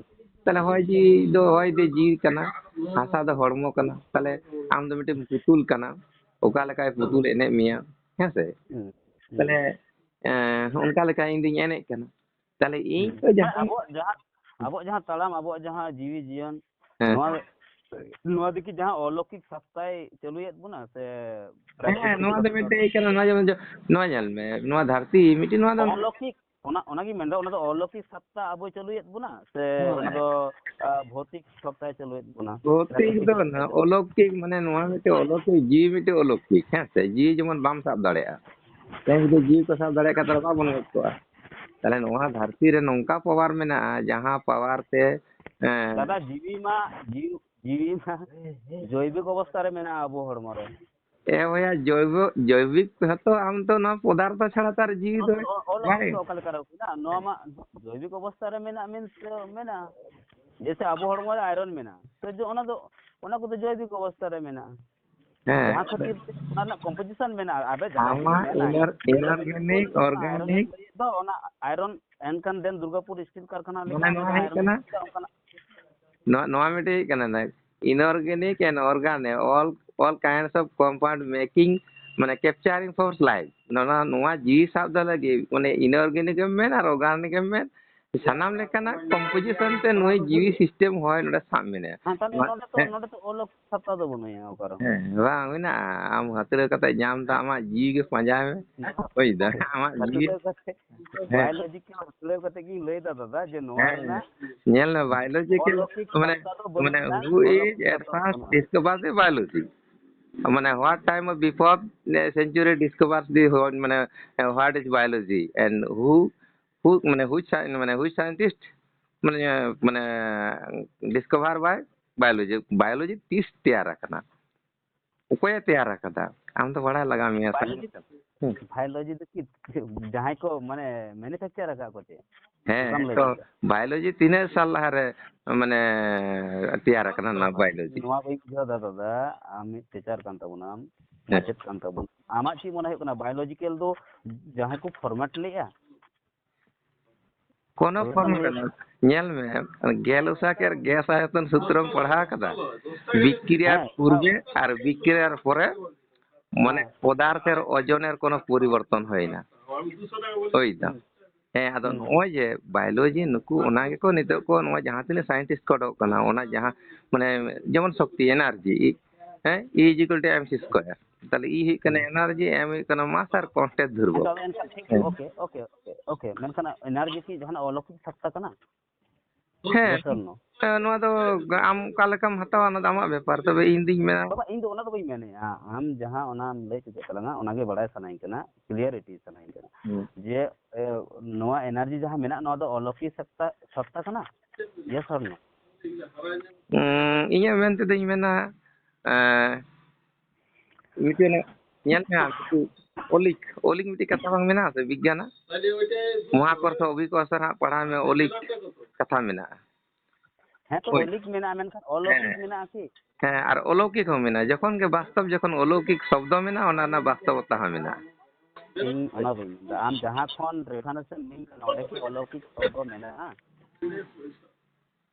ᱛᱟᱦᱞᱮ ᱦᱚᱭ ᱡᱤᱣᱤ ᱫᱚ ᱦᱚᱭ ᱫᱚ ᱡᱤᱣᱤ ᱠᱟᱱᱟ, ᱦᱟᱥᱟ ᱫᱚ ᱦᱚᱲᱢᱚ ᱠᱟᱱᱟ, ᱛᱟᱦᱞᱮ ᱟᱢ ᱫᱚ ᱢᱤᱫᱴᱮᱱ ᱯᱩᱛᱩᱞ ᱠᱟᱱᱟ, ᱚᱠᱟ ᱞᱮᱠᱟᱭ ᱯᱩᱛᱩᱞ ᱮᱱᱮᱡ ᱢᱮᱭᱟ, ᱦᱮᱸ ᱥᱮ, ᱛᱟᱦᱞᱮ ᱚᱱᱠᱟ ᱞᱮᱠᱟ ᱤᱧ ᱫᱩᱧ ᱮᱱᱮᱡ ᱠᱟᱱᱟ, ᱛᱟᱦᱞᱮ ᱤᱧ ᱛᱚ ᱡᱟᱦᱟᱸ ᱟᱵᱚᱣᱟᱜ ᱡᱟᱦᱟᱸ ᱛᱟᱲᱟᱢ, ᱟᱵᱚᱣᱟᱜ ᱡᱟᱦᱟᱸ ᱡᱤᱣᱤ ᱡᱤᱭᱚᱱ, ᱦᱮᱸ ᱱᱚᱣᱟ ᱫᱚ ᱠᱤ ᱡᱟᱦᱟᱸ ᱚᱞौकिक ᱥᱚᱛᱛᱟᱭ ᱪᱟᱹᱞᱩᱭᱮᱫ ᱵᱚᱱᱟ ᱥᱮ ᱦᱮᱸ ᱱᱚᱣᱟ ᱫᱚ ᱢᱤᱫᱴᱮᱡ ᱠᱟᱱᱟ, ᱱᱚᱣᱟ ᱧᱮᱞ ᱢᱮ ᱱᱚᱣᱟ ᱫᱷᱟᱹᱨᱛᱤ ᱢᱤᱫᱴᱮᱱ ᱱᱚᱣᱟ ᱫᱚ ᱚᱞौकिक ᱚᱱᱟᱜᱤᱧ ᱢᱮᱱᱫᱟ, ᱚᱱᱟ ᱫᱚ ᱚᱞौकिक ᱥᱚᱛᱛᱟ ᱟᱵᱚᱭ ᱪᱟᱹᱞᱩᱭᱮᱫ ᱵᱚᱱᱟ ᱥᱮ ᱚᱱᱟ ᱫᱚ ᱵᱷौतिक ᱥᱚᱛᱛᱟᱭ ᱪᱟᱹᱞᱩᱭᱮᱫ ᱵᱚᱱᱟ, ᱵᱷौतिक ᱫᱚ অলৌকিক মানে ᱱᱚᱣᱟ ᱢᱤᱫᱴᱮᱡ অলৌকিক ᱡᱤᱣᱤ ᱢᱤᱫᱴᱮᱡ অলৌকিক, ᱦᱮᱸ ᱥᱮ, ᱡᱤᱣᱤ ᱡᱮᱢᱚᱱ ᱵᱟᱢ ᱥᱟᱵ ᱫᱟᱲᱮᱭᱟᱜᱼᱟ, ᱛᱮᱦᱮᱧ ᱡᱩᱫᱤ ᱡᱤᱣᱤ ᱠᱚ ᱥᱟᱵ ᱫᱟᱲᱮᱭᱟᱜ ᱠᱷᱟᱱ ᱛᱟᱦᱞᱮ ᱵᱟᱵᱚᱱ ᱜᱚᱡ ᱠᱚᱜᱼᱟ, ᱛᱟᱦᱞᱮ ᱱᱚᱣᱟ ᱫᱷᱟᱹᱨᱛᱤ ᱨᱮ ᱱᱚᱝᱠᱟ ᱯᱟᱣᱟᱨ ᱢᱮᱱᱟᱜᱼᱟ ᱡᱟᱦᱟᱸ ᱯᱟᱣᱟᱨ ᱛᱮ দাদা ᱡᱤᱣᱤ মা জৈবিক অবস্থা রে মেনা আবু হড়মো রে, ভয়া জৈবিক হতো আম তো না পদার্থ ছাড়া তার জীবি তো অলৌকিক তো অকাল কারো না, নওয়া মা জৈবিক অবস্থা রে মেনা মিন্স মেনা जैसे আবু হড়মো রে আয়রন মেনা, তো যে ওনা কো তো জৈবিক অবস্থা রে মেনা, ᱡᱟᱦᱟᱸ ᱠᱷᱟᱹᱛᱤᱨ ᱛᱮ ᱚᱱᱟ ᱨᱮᱱᱟᱜ ᱠᱚᱢᱯᱳᱡᱤᱥᱚᱱ ᱢᱮᱱᱟᱜᱼᱟ, ᱟᱵᱮ ᱡᱟᱦᱟᱸ ইনঅর্গানিক অর্গানিক ᱫᱚ ᱚᱱᱟ আয়রন এনকান দেন দুর্গাপুর স্টিল কারখানা মানে লেখা নয় আয়রন ᱠᱟᱱᱟ নয় মিটাই কানা না inorganic and organic all kinds of compound making মানে capturing for life, নোয়া জিনিস সাব দা লাগি মানে ইনঅর্গানিক এম মেন আর অর্গানিক এম মেন, ᱥᱟᱱᱟᱢ ᱞᱮᱠᱟᱱᱟᱜ ᱠᱚᱢᱯᱳᱡᱤᱥᱚᱱ ᱛᱮ ᱱᱩᱭ ᱡᱤᱣᱤ ᱥᱤᱥᱴᱮᱢ ᱦᱚᱭ ᱱᱚᱰᱮ ᱥᱟᱵ ᱢᱮᱱᱟᱭᱟ ᱱᱚᱰᱮ ᱛᱚ ᱚᱞᱚᱠ ᱥᱟᱛᱛᱟ ᱫᱚ ᱵᱟᱹᱱᱩᱜᱼᱟ ᱚᱠᱟᱨᱮ ᱵᱟᱝ ᱢᱮᱱᱟᱜᱼᱟ ᱟᱢ ᱦᱟᱛᱲᱟᱹᱣ ᱠᱟᱛᱮ ᱧᱟᱢ ᱫᱟ ᱟᱢᱟᱜ ᱡᱤᱣᱤ ᱜᱮ ᱯᱟᱸᱡᱟᱭ ᱢᱮ ᱵᱩᱡᱽᱫᱟ ᱟᱢᱟᱜ ᱡᱤᱣᱤ বায়োলজিক্যাল হসপিটাল কথা কি লই দা দাদা যে নোয়া রেনা ñel na biological মানে who is at first discovered the biology মানে what time of before century discovers the মানে what is biology and who মানে which scientist মানে মানে discover by biology tis तैयार akana ukoy तैयार akada am to bada laga miya biology তো কি যাহাই কো মানে ম্যানুফ্যাকচার রাখা করতে হ্যাঁ তো বায়োলজি 3 সাল লাহারে মানে तैयार akana na biology নোয়া বই দাদা দাদা আমি টিচার কান তাবুনাম মাচেত কান তাবুন আমার কি মনে হয় কোনা বায়োলজিক্যাল দো যাহাই কো ফরম্যাট লেয়া कोनो फॉर्मूला ñel me गेलुसा के গ্যাস আয়তন সূত্র পড়া kada বিক্রিয়ার পূর্বে আর বিক্রিয়ার পরে মানে পদার্থের ওজনের কোনো পরিবর্তন হয় না ওইটা হ্যাঁ আদো ওই যে বায়োলজি নুকু ওনা গে কো নিতো কো নো জাহাঁ তিনে সায়েন্টিস্ট কো কনা ওনা জাহাঁ মানে যেমন শক্তি এনার্জি হ্যাঁ E equal to mc square তাহলে ই হি কানে এনার্জি এম হি কানে মাস আর কনস্ট্যান্ট ধরবো ওকে ওকে ওকে মেনখানা এনার্জি কি জাহানা অলৌকিক সত্তা কানা হ্যাঁ ᱱᱚᱣᱟ ᱫᱚ ᱟᱢ ᱚᱠᱟ ᱞᱮᱠᱟᱢ ᱦᱟᱛᱟᱣᱟ ᱚᱱᱟ ᱫᱚ ᱟᱢᱟᱜ ᱵᱮᱯᱟᱨ ᱛᱚᱵᱮ ᱤᱧ ᱫᱩᱧ ᱢᱮᱱᱟ ᱵᱟᱵᱟ ᱤᱧ ᱫᱚ ᱚᱱᱟ ᱫᱚ ᱵᱟᱹᱧ ᱢᱮᱱᱮᱜᱼᱟ ᱟᱢ ᱡᱟᱦᱟᱸ ᱚᱱᱟᱢ ᱞᱟᱹᱭ ᱪᱮᱫ ᱛᱟᱞᱟᱝᱟ ᱚᱱᱟᱜᱮ ᱵᱟᱲᱟᱭ ᱥᱟᱱᱟᱧ ᱠᱟᱱᱟ ᱠᱞᱤᱭᱟᱨᱤᱴᱤ ᱥᱟᱱᱟᱧ ᱠᱟᱱᱟ ᱡᱮ ᱱᱚᱣᱟ ᱮᱱᱟᱨᱡᱤ ᱡᱟᱦᱟᱸ ᱢᱮᱱᱟᱜ ᱱᱚᱣᱟ ᱫᱚ অলৌকিক সত্তা ᱠᱟᱱᱟ yes or no ᱤᱧᱟᱹᱜ ᱢᱮᱱ ᱛᱮᱫᱚᱧ ᱢᱮᱱᱟ ᱢᱤᱫᱴᱮᱱ ᱧᱮᱞ ᱢᱮ ओलिक मिट्टी कथा बांग मेना से विज्ञान महाकर्ष अभिकर्ष रा पढ़ा में ओलिक कथा मेना है तो ओलिक मेना मेनखान अलौकिक मेना की হ্যাঁ আর অলৌকিক ও মেনা যখন কে বাস্তব যখন অলৌকিক শব্দ মেনা ওনা না বাস্তবতা হা মেনা ᱤᱧ ᱚᱱᱟ ᱵᱟᱹᱧ ᱢᱮᱱᱫᱟ ᱟᱢ ᱡᱟᱦᱟᱸ ᱠᱷᱚᱱ ᱨᱮᱯᱷᱟᱨᱮᱱᱥ ᱮᱢ ᱞᱤᱝᱠ ᱠᱟᱱᱟ ᱚᱸᱰᱮ ᱠᱤ অলৌকিক শব্দ মেনাᱜᱼᱟ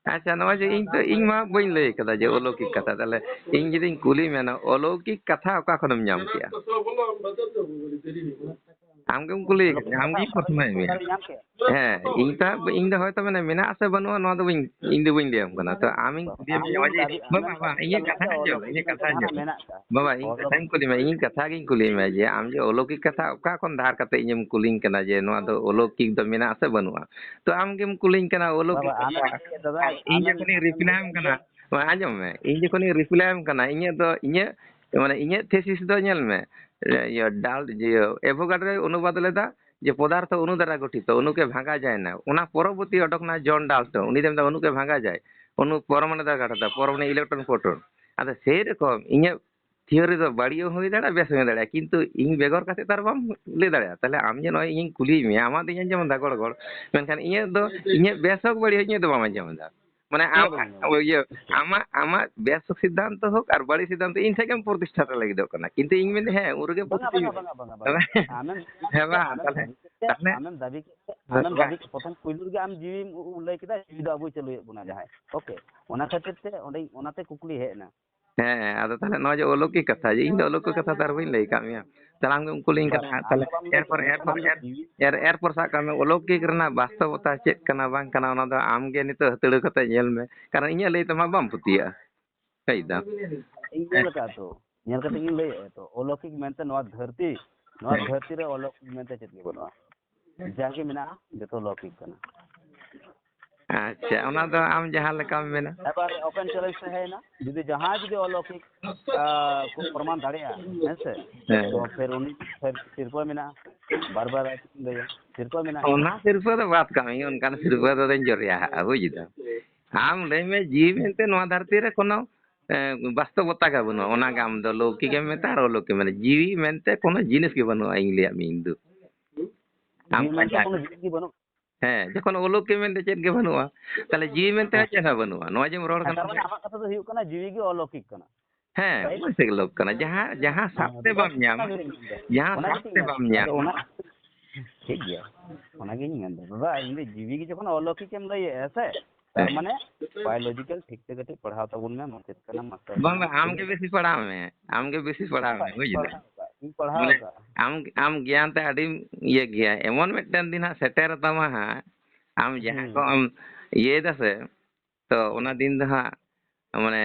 अच्छा नवा जे ᱤᱧ ᱢᱟ ᱵᱟᱹᱧ ᱞᱟᱹᱭ ᱠᱟᱫᱟ ᱡᱮ অলৌকিক কথা তাহলে ᱤᱧ ᱡᱩᱫᱤᱧ ᱠᱩᱞᱤ ᱢᱮᱱᱟ অলৌকিক কথা ᱚᱠᱟ ᱠᱷᱚᱱᱮᱢ ᱧᱟᱢ ᱠᱮᱜᱼᱟ ᱟᱢᱜᱮᱢ ᱠᱩᱞᱤ ᱟᱢᱜᱮ ᱯᱨᱚᱥᱱᱚᱭ ᱢᱮ ᱦᱮᱸ ᱤᱧ ᱫᱚ ᱦᱚᱭᱛᱚ ᱢᱟᱱᱮ ᱢᱮᱱᱟᱜ ᱟᱥᱮ ᱵᱟᱹᱱᱩᱜᱼᱟ ᱱᱚᱣᱟ ᱫᱚ ᱤᱧ ᱫᱚ ᱵᱟᱹᱧ ᱞᱟᱹᱭᱟᱢ ᱠᱟᱱᱟ ᱛᱚ ᱟᱢᱤᱧ ᱠᱩᱞᱤ ᱢᱮᱭᱟ ᱡᱮ ᱵᱟᱵᱟ ᱤᱧᱟᱹᱜ ᱠᱟᱛᱷᱟ ᱟᱸᱡᱚᱢ ᱵᱟᱵᱟ ᱤᱧ ᱠᱟᱛᱷᱟᱧ ᱠᱩᱞᱤ ᱢᱮᱭᱟ ᱤᱧ ᱠᱟᱛᱷᱟ ᱜᱤᱧ ᱠᱩᱞᱤ ᱢᱮᱭᱟ ᱡᱮ ᱟम ᱡᱮ অলৌকিক কথা ᱚᱠᱟ ᱠᱷᱚᱱ ধার ᱠᱟᱛᱮ ᱤᱧᱮᱢ ᱠᱩᱞᱤᱧ ᱠᱟᱱᱟ ᱡᱮ ᱱᱚᱣᱟ ᱫᱚ অলৌকিক ᱫᱚ ᱢᱮᱱᱟᱜ ᱟᱥᱮ ᱵᱟᱹᱱᱩᱜᱼᱟ ᱛᱚ ᱟᱢᱜᱮᱢ ᱠᱩᱞᱤᱧ ᱠᱟᱱᱟ অলৌকিক কথা ᱤᱧ ᱡᱚᱠᱷᱚᱱᱤᱧ ᱨᱤᱯᱞᱟᱭ ᱟᱢ ᱠᱟᱱᱟ ᱟᱸᱡᱚᱢ ᱢᱮ ᱤᱧ ᱡᱚᱠᱷᱚᱱᱤᱧ ᱨᱤᱯᱞᱟᱭ ᱟᱢ ᱠᱟᱱᱟ ᱤᱧᱟᱹᱜ ᱛᱷᱮᱥᱤᱥ ᱫᱚ ᱧᱮᱞ ᱢᱮ ডাল এভোগাড্রো অনুবাদ লেদা যে পদার্থ অণু দ্বারা গঠিত অণুকে ভাঙা যায় না ওনা পরবর্তী অডক না জন ডাল্টন উনি দেন অণুকে ভাঙা যায় অণু পরমাণু দ্বারা গঠিত পরমাণু ইলেকট্রন প্রোটন আচ্ছা সেই রকম ইᱧᱟᱹᱜ থিওরি ᱫᱚ ᱵᱟᱹᱲᱤᱡ ᱦᱩᱭ ᱫᱟᱲᱮᱭᱟᱜᱼᱟ ᱵᱮᱥ ᱦᱩᱭ ᱫᱟᱲᱮᱭᱟᱜᱼᱟ ᱠᱤᱱᱛᱩ ᱤᱧ ᱵᱮᱜᱚᱨ ᱠᱟᱛᱮ ᱛᱟᱨ ᱵᱟᱢ ᱞᱟᱹᱭ ᱫᱟᱲᱮᱭᱟᱜᱼᱟ ᱛᱟᱦᱞᱮ ᱟᱢ ᱡᱮ ᱱᱚᱜᱼᱚᱭ ᱤᱧᱤᱧ ᱠᱩᱞᱤᱭᱮᱫ ᱢᱮᱭᱟ ᱟᱢᱟᱜ ᱫᱚᱧ ᱟᱸᱡᱚᱢ ᱮᱫᱟ ᱜᱚᱲ ᱜᱚᱲ ᱢᱮᱱᱠᱷᱟᱱ ᱤᱧᱟᱹᱜ ᱵᱮᱥ ᱦᱳᱠ ᱵᱟᱹᱲᱤᱡ ᱤᱧᱟᱹᱜ ᱫᱚ ᱵᱟᱢ ᱟᱸᱡᱚᱢ ᱮᱫᱟ মানে আমার বেশ সিদ্ধান্ত হোক আর বাড়ি সিদ্ধান্ত ইন থেকে প্রতিষ্ঠাটা লাগিদক কানা কিন্তু ইং মেনে হ্যাঁ ওরগে হ্যাঁ বা তাহলে আমেম দাবি প্রথম কইলুর গে আম জিবি উল্লেখ কিদা জিবি দো আবু চলুই গুনা যাহাই ওকে ওনা খাতির তে ওনাতে কুকুলি হে না হ্যাঁ আদো তাহলে নয় যে অলৌকিক কথা যে ইন অলৌকিক কথা তার বই লই কামিয়া তাহলে আমি কুলিং কানা তাহলে এরপর সা কামে অলৌকিক রনা বাস্তবতা চেক কানা বাং কানা ওনা দো আমগে নিতো হতড় কথা ñel me কারণ ইña লই তমা বাম পুতিয়া কইদা ইña লকা তো ñel kate ইñ লই তো অলৌকিক মেনতে নয়া ধরতি রে অলৌকিক মেনতে চেত গে বনোয়া জাগে মেনা যেতো অলৌকিক কানা আচ্ছা ওনা দো আম জাহাঁ লেকাম মেনা এবার ওপেন চ্যালেঞ্জ है ना যদি জাহাঁ যদি অলৌকিক को प्रमाण दाड़िया हेसे तो फिर उनी फिर सिरपा मेना बार-बार लय सिरपा मेना ओना सिरपा दो बात कामी उनकान सिरपा दो देन जरिया बुझिदा आम लय में जीव मेनते नवा धरती रे कोनो বাস্তবতা কে বনো ওনা গাম দ লৌকিক মেতে আর অলৌকিক মানে জীবী মেনতে কোনো জিনিস কি বনো আইং লিয়া মিন্দু আম কোনো জিনিস কি বনো হ্যাঁ যখন অলৌকিক মেনতে চেত গে বানুয়া তাহলে জীবী মেনতে চেত বানুয়া নয় যে রড় কানা তার মানে আমার কথা তো হিউ কানা জীবী কি অলৌকিক কানা হ্যাঁ অবশ্যই লোক কানা যাহা সাথে বাম ñam ওনা ঠিক গিয়া ওনা গিনি মেনদা বাবা ইনি জীবী কি যখন অলৌকিক এম লই এসে তার মানে বায়োলজিক্যাল ঠিক থেকে ঠিক পড়াও তাবুন মে মাস্টার কানা মাস্টার বাবা আমকে বেশি পড়াও মে বুঝলে আম জ্ঞান তে আডি ইয়ে গিয়া এমন মিটন দিন সেটের তামা ᱟᱢ ᱡᱟᱦᱟᱸ ᱠᱚ ᱟᱢ ᱤᱭᱟᱹᱭᱮᱫᱟ ᱥᱮ ᱛᱚ ᱚᱱᱟ ᱫᱤᱱ ᱫᱚ ᱦᱟᱸᱜ ᱢᱟᱱᱮ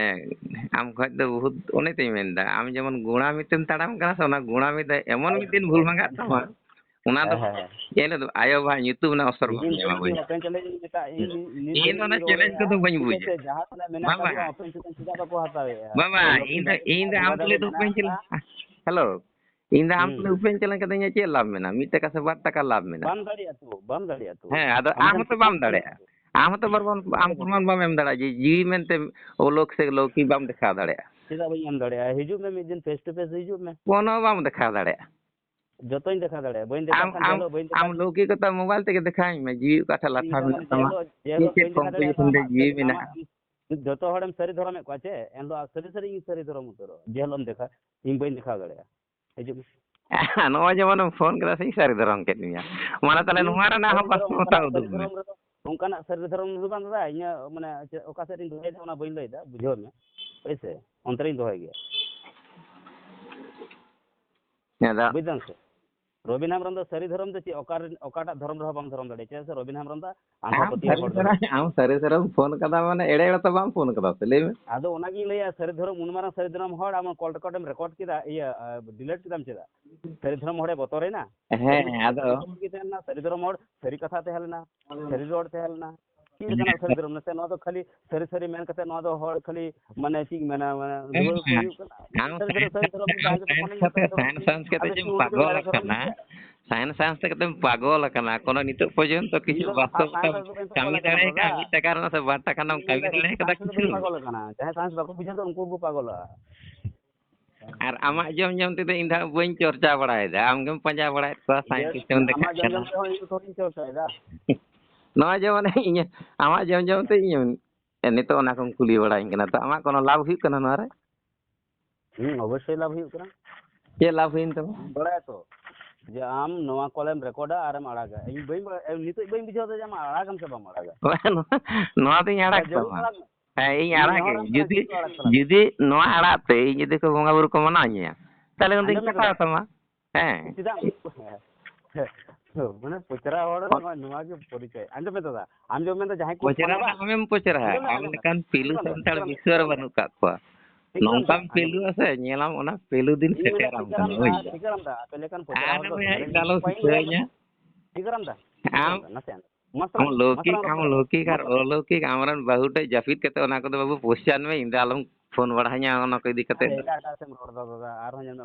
ᱟᱢ ᱠᱷᱚᱡ ᱫᱚ ᱵᱚᱦᱩᱛ ᱚᱱᱮ ᱛᱚᱧ ᱢᱮᱱᱫᱟ ᱟᱢ ᱡᱮᱢᱚᱱ ᱜᱩᱬᱟᱢᱤᱛᱮᱢ ᱛᱟᱲᱟᱢ ᱠᱟᱱᱟ ᱥᱮ ᱚᱱᱟ ᱜᱩᱬᱟᱢᱤ ᱫᱚ ᱮᱢᱚᱱ ᱢᱤᱫ ᱫᱤᱱ ᱵᱷᱩᱞ ᱵᱷᱟᱸᱜᱟᱜ ᱛᱟᱢᱟ ᱚᱱᱟ ᱫᱚ ᱮᱱᱦᱤᱞᱳᱜ ᱫᱚ ᱟᱭᱳ ᱵᱟᱵᱟ ᱧᱩᱛᱩᱢ ᱨᱮᱱᱟᱜ ᱚᱥᱚᱨ ᱵᱟᱢ ᱧᱟᱢᱟ ᱵᱩᱡ ᱤᱧ ᱫᱚ ᱚᱱᱟ ᱪᱮᱞᱮᱧᱡᱽ ᱠᱚᱫᱚ ᱵᱟᱹᱧ ᱵᱩᱡᱟ ᱵᱟᱵᱟ ᱵᱟᱵᱟ ᱤᱧ ᱫᱚ ᱟᱢ ᱛᱩᱞᱩᱡ ᱫᱚ ᱩᱯᱟᱹᱧ ᱪᱟᱞᱟᱜ ᱦᱮᱞᱳ ᱤᱧ ᱫᱚ ᱟᱢ ᱛᱩᱞᱩᱡ ᱩᱯᱟᱹᱧ ᱪᱟᱞᱟᱣ ᱠᱟᱛᱮ ᱤᱧᱟᱹᱜ ᱪᱮᱫ ᱞᱟᱵᱷ ᱢᱮᱱᱟᱜᱼᱟ 1 ᱴᱟᱠᱟ ᱥᱮ 2 ᱴᱟᱠᱟ ᱞᱟᱵᱷ ᱢᱮᱱᱟᱜᱼᱟ ᱵᱟᱢ ᱫᱟᱲᱮᱭᱟᱜᱼᱟ ᱛᱚ ᱦᱮᱸ ᱟᱫᱚ ᱟᱢ ᱦᱚᱸᱛᱚ ᱵᱟᱢ ᱫᱟᱲᱮᱭᱟᱜᱼᱟ ᱟᱢ ᱦᱚᱸᱛᱚ ᱟᱢ ᱯᱨᱚᱢᱟᱱ ᱵᱟᱢ ᱮᱢ ᱫᱟᱲᱮᱭᱟᱜᱼᱟ ᱡᱮ ᱡᱤᱣᱤ ᱢᱮᱱᱛᱮ ᱚᱞᱳᱠ ᱥᱮ ᱞᱳᱠᱤ ᱵᱟᱢ ᱫᱮᱠᱷᱟᱣ ᱫᱟᱲᱮᱭᱟᱜᱼᱟ ᱪᱮᱫᱟᱜ ᱵᱟᱹᱧ ᱮᱢ ᱫᱟᱲᱮᱭᱟᱜᱼᱟ ᱦᱤᱡᱩᱜ ᱢᱮ ᱢᱤᱫ ᱫᱤᱱ ᱯᱷᱮᱥ ᱴᱩ ᱯᱷᱮᱥ ᱦᱤᱡᱩᱜ ᱢᱮ ᱠᱳᱱᱳ ᱵᱟᱢ ᱫᱮᱠᱷᱟᱣ ᱫᱟᱲᱮᱭᱟᱜᱼᱟ ᱡᱚᱛᱚᱧ ᱫᱮᱠᱷᱟᱣ ᱫᱟᱲᱮᱭᱟᱜᱼᱟ ᱵᱟᱹᱧ ᱫᱮᱠᱷᱟᱣ ᱠᱷᱟᱱ ᱡᱮ ᱦᱤᱞᱳᱜ ᱵᱟᱹᱧ ᱟᱢ ᱫᱮᱠᱷᱟᱣ ᱞᱳᱠᱤᱠᱚᱛᱟ ᱢᱳᱵᱟᱭᱤᱞ ᱛᱮᱜᱮ ᱫᱮᱠᱷᱟᱣᱟᱹᱧ ᱢᱮ ᱡᱤᱣᱤ ᱚᱠᱟᱴᱷᱮᱱ ᱞᱟᱴᱷᱟ ᱢᱮᱱᱟᱜ ᱛᱟᱢᱟ ᱡᱮ ᱪᱮᱫ ᱦᱤᱞᱳᱜ ᱪᱮᱫ ᱵᱟᱹᱧ ᱫᱮᱠᱷᱟᱣ ᱫᱟᱲᱮᱭᱟᱜᱼᱟ ᱠᱚᱢᱯᱚᱡᱤᱥᱚᱱ ᱨᱮ ᱡᱤᱣᱤ ᱢᱮᱱᱟᱜᱼᱟ ᱡᱚᱛᱚ ᱦᱚᱲᱮᱢ ᱥᱟᱹᱨᱤ ᱫᱷᱚᱨᱚᱢᱮᱫ ᱠᱚᱣᱟ ᱪᱮ ᱮᱱᱦᱤᱞᱳᱜ ᱥᱟᱹᱨᱤ ᱤᱧ ᱥᱟᱹᱨᱤ ᱫᱷᱚᱨᱚᱢ ᱩᱛᱟᱹᱨᱚᱜ ᱡᱮ ᱦᱤᱞᱳᱜ ᱮᱢ ᱫᱮᱠᱷᱟ ᱤᱧ ᱵᱟᱹᱧ ᱫᱮᱠᱷᱟᱣ ᱫᱟᱲᱮᱭᱟᱜᱼᱟ ᱦᱤᱡᱩᱜ ᱢᱮ ᱱᱚᱜᱼᱚᱭ ᱡᱮᱢᱚᱱᱮᱢ ᱯᱷᱳᱱ ᱠᱮᱫᱟ ᱥᱮ ᱥᱟᱹᱨᱤ ᱫᱷᱚᱨᱚᱢ ᱠᱮᱫ ᱢᱮᱭᱟ ᱢᱟᱱᱮ ᱛᱟᱦᱚᱞᱮ ᱱᱚᱣᱟ ᱨᱮᱱᱟᱜ ᱦᱚᱸ ᱵᱟᱥᱛᱚᱵᱚᱛᱟ ᱩᱫᱩᱜ ᱢᱮ ᱚᱱᱠᱟᱱᱟᱜ ᱥᱟᱹᱨᱤ ᱫᱷᱚᱨᱚᱢ ᱫᱚ ᱵᱟᱝ ᱫᱟᱫᱟ ᱤᱧᱟᱹᱜ ᱢᱟᱱᱮ ᱚᱠᱟ ᱥᱮᱫ ᱨᱤᱧ ᱫᱚᱦᱚᱭᱮᱫᱟ ᱚᱱᱟ ᱵᱟᱹᱧ ᱞᱟᱹᱭᱮᱫᱟ ᱵᱩᱡᱷᱟᱹᱣ ᱢᱮ ᱦᱳᱭᱥᱮ ᱚᱱᱛᱮ ᱨᱤᱧ ᱫᱚᱦᱚᱭ ᱜᱮᱭᱟ ᱵᱩᱡ ᱫᱟᱢ ᱥᱮ ᱨᱚᱵᱤᱱ ᱦᱮᱢᱵᱨᱚᱢ ᱫᱚ ᱥᱟᱹᱨᱤ ᱫᱷᱚᱨᱚᱢ ᱫᱚ ᱪᱮᱫ ᱚᱠᱟᱴᱟᱜ ᱫᱷᱚᱨᱚᱢ ᱨᱮᱦᱚᱸ ᱵᱟᱢ ᱫᱷᱚᱨᱚᱢ ᱫᱟᱲᱮᱭᱟᱜᱼᱟ ᱪᱮᱫᱟᱜ ᱥᱮ ᱨᱚᱵᱤᱱ ᱦᱮᱢᱵᱨᱚᱢ ᱫᱚ ᱟᱸᱫᱷᱟ ᱦᱚᱲ ᱫᱚ ᱟᱢ ᱥᱟᱹᱨᱤ ᱥᱟᱹᱨᱤᱢ ᱯᱷᱳᱱ ᱠᱟᱫᱟ ᱢᱟᱱᱮ ᱮᱲᱮ ᱮᱲᱮ ᱛᱚ ᱵᱟᱢ ᱯᱷᱳᱱ ᱠᱟᱫᱟ ᱥᱮ ᱞᱟᱹᱭ ᱢᱮ ᱟᱫᱚ ᱚᱱᱟᱜᱤᱧ ᱞᱟᱹᱭᱟ ᱥᱟᱹᱨᱤ ᱫᱷᱚᱨᱚᱢ ᱩᱱ ᱢᱟᱨᱟᱝ ᱥᱟᱹᱨᱤ ᱫᱷᱚᱨᱚᱢ ᱦᱚᱲ ᱟᱢ ᱠᱚᱞ ᱨᱮᱠᱚᱨᱰᱮᱢ ᱨᱮᱠᱚᱨᱰ ᱠᱮᱫᱟ ᱤᱭᱟᱹ ᱰᱤᱞᱮᱴ ᱠᱮᱫᱟᱢ ᱪᱮᱫᱟᱜ ᱥᱟᱹᱨᱤ ᱫᱷᱚᱨᱚᱢ ᱦᱚᱲᱮ ᱵᱚᱛᱚᱨᱮᱱᱟ ᱦᱮᱸ ᱟᱫᱚ ᱥᱟᱹᱨᱤ ᱫᱷᱚᱨᱚᱢ ᱦᱚᱲ ᱥᱟᱹᱨᱤ ᱠᱟᱛᱷᱟ ᱛᱟᱦᱮᱸ ᱞᱮᱱᱟ ᱥᱟᱹᱨᱤ ᱨᱚᱲ ᱛᱟᱦᱮᱸ ᱞᱮᱱᱟ ᱪᱮᱫ ᱞᱮᱠᱟᱱᱟᱜ ᱥᱟᱹᱨᱤ ᱫᱷᱚᱨᱚᱢ ᱱᱟᱥᱮ ᱱᱚᱣᱟ ᱫᱚ ᱠᱷᱟᱹᱞᱤ ᱥᱟᱹᱨᱤ ᱥᱟᱹᱨᱤ ᱢᱮᱱ ᱠᱟᱛᱮ ᱱᱚᱣᱟ ᱫᱚ ᱦᱚᱲ ᱠᱷᱟᱹᱞᱤ ᱢᱟᱱᱮ ᱪᱮᱫ ᱤᱧ ᱢᱮᱱᱟ ᱫᱷᱩᱣᱟᱹ ᱠᱚ ᱦᱩᱭᱩᱜ ᱠᱟᱱᱟ সায়েন্স কাতেম পাগল আকানা কোনো নিতক পর্যন্ত কিছু বাস্তবতা কামি দাঁড়ায় কা 1 টাকা না সে 2 টাকা নাম কামি দাঁড়ায় কাদা কিছু পাগল কানা যারা সায়েন্স বাকো বুঝাতো উনকু কো পাগলা আর আমার জম জম তে ইন্দা বইন চর্চা বাড়ায়দা আমগেম পাঁজা বাড়ায় তো সায়েন্টিস্ট এম দেখা কানা নয় যে মানে ইᱧ আমার জম জম তে ইᱧ নিতো ওনা কম কুলি বাড়াইন কানা তো আমার কোনো লাভ হুই কানা নরে অবশ্যই লাভ হুই কানা কে লাভ হইন তো বাড়ায় তো যে আম নোয়া কলেম রেকর্ডা আরম আড়াগা এই বই নিতো বই বুঝাও যে আম আড়াগাম সে বাম আড়াগা নোয়া দিন আড়াগ তামা হ্যাঁ এই আড়াগে যদি নোয়া আড়াতে এই যদি কো বঙ্গা বুরু কো মানাña তাহলে উনি কথা তামা হ্যাঁ মানে পচরা হড় নোয়া কে পরিচয় আঞ্জমে দাদা আম জো মেন যাই কো পচরা আমেম পচরা আম লেকান পিলু সান্তাল বিশ্বর বানু কা কো নংকাম পিলু আছে ñelam ona pilu din seteram kan oi ঠিকরাম the পেলেকান পচরা হড় dalo seña ঠিকরাম the নাসেন am logik ar ologik amran bahute jafit kate ona ko babu posyan me inda alam phone badhanya ona ko idi kate আর হন